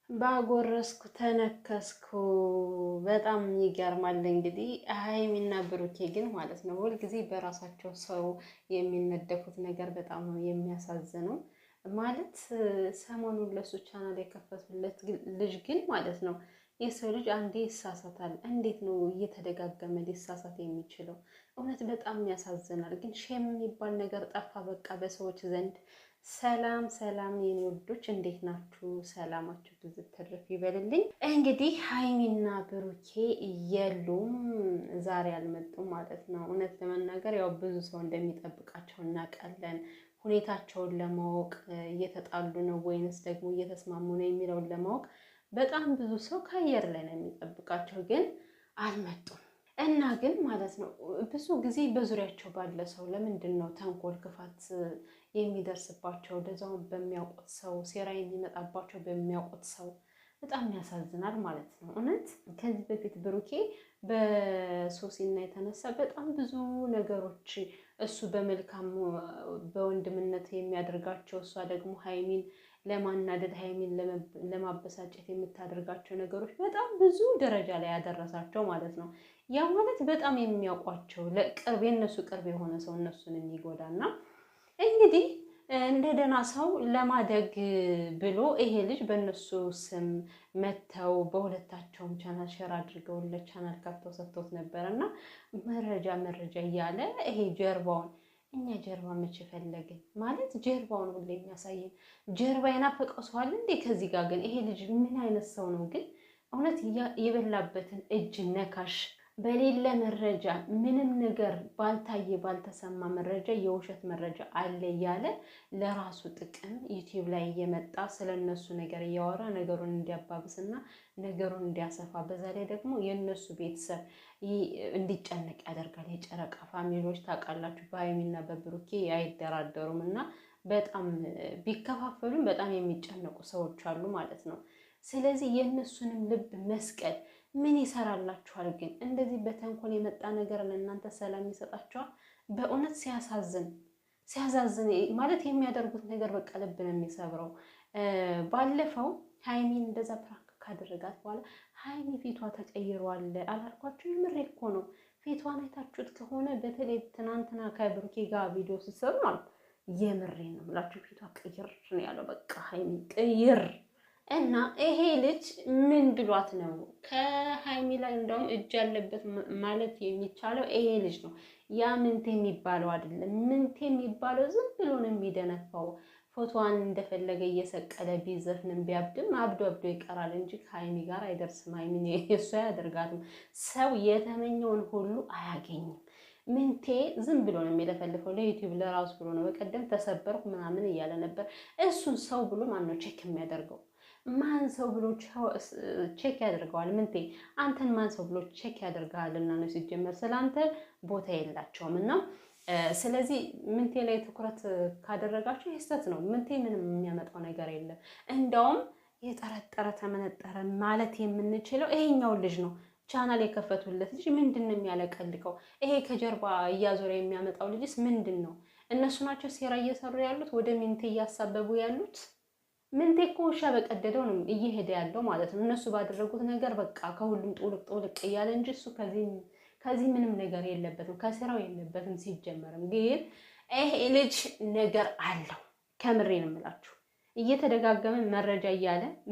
ባጎረስኩ ተነከስኩ። በጣም ይገርማል። እንግዲህ ሀይሚና ብሩኬ ግን ማለት ነው ሁልጊዜ በራሳቸው ሰው የሚነደፉት ነገር በጣም ነው የሚያሳዝነው። ማለት ሰሞኑን ለሱ ቻናል የከፈቱለት ልጅ ግን ማለት ነው የሰው ልጅ አንዴ ይሳሳታል። እንዴት ነው እየተደጋገመ ሊሳሳት የሚችለው? እውነት በጣም ያሳዝናል። ግን ሼም የሚባል ነገር ጠፋ በቃ በሰዎች ዘንድ። ሰላም ሰላም የኔ ውዶች እንዴት ናችሁ? ሰላማችሁ ብዙ ትርፍ ይበልልኝ። እንግዲህ ሀይሚና ብሩኬ የሉም፣ ዛሬ አልመጡም ማለት ነው። እውነት ለመናገር ያው ብዙ ሰው እንደሚጠብቃቸው እናውቃለን። ሁኔታቸውን ለማወቅ እየተጣሉ ነው ወይንስ ደግሞ እየተስማሙ ነው የሚለውን ለማወቅ በጣም ብዙ ሰው ከአየር ላይ ነው የሚጠብቃቸው፣ ግን አልመጡም። እና ግን ማለት ነው ብዙ ጊዜ በዙሪያቸው ባለ ሰው ለምንድን ነው ተንኮል፣ ክፋት የሚደርስባቸው? ለዛው በሚያውቁት ሰው ሴራ የሚመጣባቸው በሚያውቁት ሰው። በጣም ያሳዝናል ማለት ነው እውነት። ከዚህ በፊት ብሩኬ በሶሲና የተነሳ በጣም ብዙ ነገሮች እሱ በመልካም በወንድምነት የሚያደርጋቸው፣ እሷ ደግሞ ሀይሚን ለማናደድ ሀይሚን ለማበሳጨት የምታደርጋቸው ነገሮች በጣም ብዙ ደረጃ ላይ ያደረሳቸው ማለት ነው። ያ ማለት በጣም የሚያውቋቸው ለቅርብ የእነሱ ቅርብ የሆነ ሰው እነሱን የሚጎዳና እንግዲህ እንደ ደህና ሰው ለማደግ ብሎ ይሄ ልጅ በእነሱ ስም መተው በሁለታቸውም ቻናል ሼር አድርገውለት ቻናል ከፍተው ሰጥተውት ነበረ እና መረጃ እያለ ይሄ ጀርባውን እኛ ጀርባ መቼ ፈለግን ማለት ጀርባውን ሁሌ የሚያሳየን ጀርባ የናፈቀው ሰው አለ እንዴ? ከዚህ ጋር ግን ይሄ ልጅ ምን አይነት ሰው ነው ግን? እውነት የበላበትን እጅ ነካሽ በሌለ መረጃ ምንም ነገር ባልታየ ባልተሰማ መረጃ የውሸት መረጃ አለ እያለ ለራሱ ጥቅም ዩቲዩብ ላይ እየመጣ ስለነሱ ነገር እያወራ ነገሩን እንዲያባብስና ነገሩን እንዲያሰፋ፣ በዛ ላይ ደግሞ የእነሱ ቤተሰብ እንዲጨነቅ ያደርጋል። የጨረቃ ፋሚሊዎች ታውቃላችሁ በሀይሚና በብሩኬ አይደራደሩም እና በጣም ቢከፋፈሉም በጣም የሚጨነቁ ሰዎች አሉ ማለት ነው። ስለዚህ የእነሱንም ልብ መስቀል ምን ይሰራላችኋል ግን? እንደዚህ በተንኮል የመጣ ነገር ለእናንተ ሰላም ይሰጣችኋል? በእውነት ሲያሳዝን ማለት የሚያደርጉት ነገር በቃ ልብ ነው የሚሰብረው። ባለፈው ሀይሚን እንደዛ ፕራንክ ካደረጋት በኋላ ሀይሚ ፊቷ ተቀይሯል አላልኳችሁ? የምሬ እኮ ነው። ፊቷን አይታችሁት ከሆነ በተለይ ትናንትና ከብሩኬ ጋር ቪዲዮ ስትሰሩ ማለት የምሬ ነው ብላችሁ ፊቷ ቅይር ነው ያለው። በቃ ሀይሚ ቅይር እና ይሄ ልጅ ምን ብሏት ነው ከሀይሚ ላይ እንደውም እጅ ያለበት ማለት የሚቻለው ይሄ ልጅ ነው። ያ ምንቴ የሚባለው አይደለም። ምንቴ የሚባለው ዝም ብሎ ነው የሚደነፋው። ፎቶዋን እንደፈለገ እየሰቀለ ቢዘፍንም ቢያብድም አብዶ ይቀራል እንጂ ከሀይሚ ጋር አይደርስም። ሀይሚ እሱ አያደርጋትም። ሰው የተመኘውን ሁሉ አያገኝም። ምንቴ ዝም ብሎ ነው የሚለፈልፈው። ለዩቲዩብ ለራሱ ብሎ ነው። በቀደም ተሰበርኩ ምናምን እያለ ነበር። እሱን ሰው ብሎ ማን ነው ቼክ የሚያደርገው? ማን ሰው ብሎ ቼክ ያደርገዋል? ምንቴ አንተን ማን ሰው ብሎ ቼክ ያደርጋልና ነው ሲጀመር ስለአንተ ቦታ የላቸውም። እና ስለዚህ ምንቴ ላይ ትኩረት ካደረጋችሁ የስተት ነው። ምንቴ ምንም የሚያመጣው ነገር የለም። እንደውም የጠረጠረ ተመነጠረ ማለት የምንችለው ይሄኛው ልጅ ነው። ቻናል የከፈቱለት ልጅ ምንድን ነው የሚያለቀልቀው? ይሄ ከጀርባ እያዞረ የሚያመጣው ልጅስ ምንድን ነው? እነሱ ናቸው ሴራ እየሰሩ ያሉት፣ ወደ ምንቴ እያሳበቡ ያሉት። ምንቴ እኮ ውሻ በቀደደው ነው እየሄደ ያለው ማለት ነው። እነሱ ባደረጉት ነገር በቃ ከሁሉም ጦልቅ እያለ እንጂ እሱ ከዚህ ምንም ነገር የለበትም፣ ከስራው የለበትም። ሲጀመርም ግን ይሄ ልጅ ነገር አለው። ከምሬ ነው የምላችሁ። እየተደጋገመ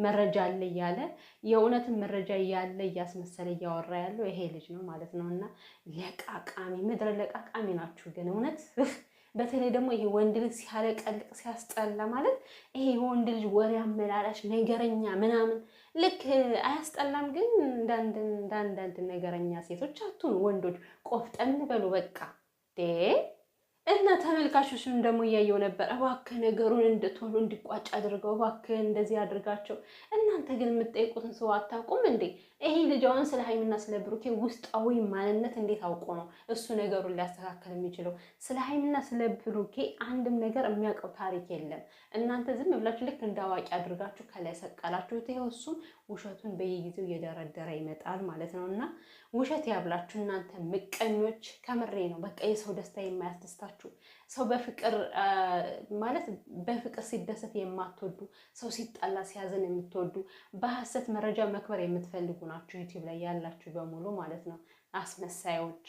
መረጃ አለ እያለ የእውነትን መረጃ እያለ እያስመሰለ እያወራ ያለው ይሄ ልጅ ነው ማለት ነው። እና ለቃቃሚ ምድረ ለቃቃሚ ናችሁ ግን እውነት። በተለይ ደግሞ ይሄ ወንድ ልጅ ሲያለቀልቅ ሲያስጠላ ማለት ይሄ ወንድ ልጅ ወሬ አመላላሽ ነገረኛ ምናምን ልክ አያስጠላም? ግን እንዳንዳንድ ነገረኛ ሴቶች አትሁኑ ወንዶች፣ ቆፍጠን በሉ በቃ እና ተመልካቾችን ደግሞ እያየው ነበር። እባክህ ነገሩን ቶሎ እንዲቋጭ አድርገው፣ እባክህ እንደዚህ አድርጋቸው። እናንተ ግን የምትጠይቁትን ሰው አታውቁም እንዴ? ይሄ ልጅ አሁን ስለ ሀይሚና ስለ ብሩኬ ውስጣዊ ማንነት እንዴት አውቆ ነው እሱ ነገሩን ሊያስተካከል የሚችለው? ስለ ሀይሚና ስለ ብሩኬ አንድም ነገር የሚያውቀው ታሪክ የለም። እናንተ ዝም ብላችሁ ልክ እንደ አዋቂ አድርጋችሁ ከላይ ሰቀላችሁት። ይኸው እሱም ውሸቱን በየጊዜው እየደረደረ ይመጣል ማለት ነው። እና ውሸት ያብላችሁ እናንተ ምቀኞች። ከምሬ ነው። በቃ የሰው ደስታ የማያስደስታችሁ ያላችሁ ሰው በፍቅር ማለት በፍቅር ሲደሰት የማትወዱ ሰው ሲጣላ ሲያዝን የምትወዱ በሐሰት መረጃ መክበር የምትፈልጉ ናችሁ ዩቲዩብ ላይ ያላችሁ በሙሉ ማለት ነው። አስመሳዮች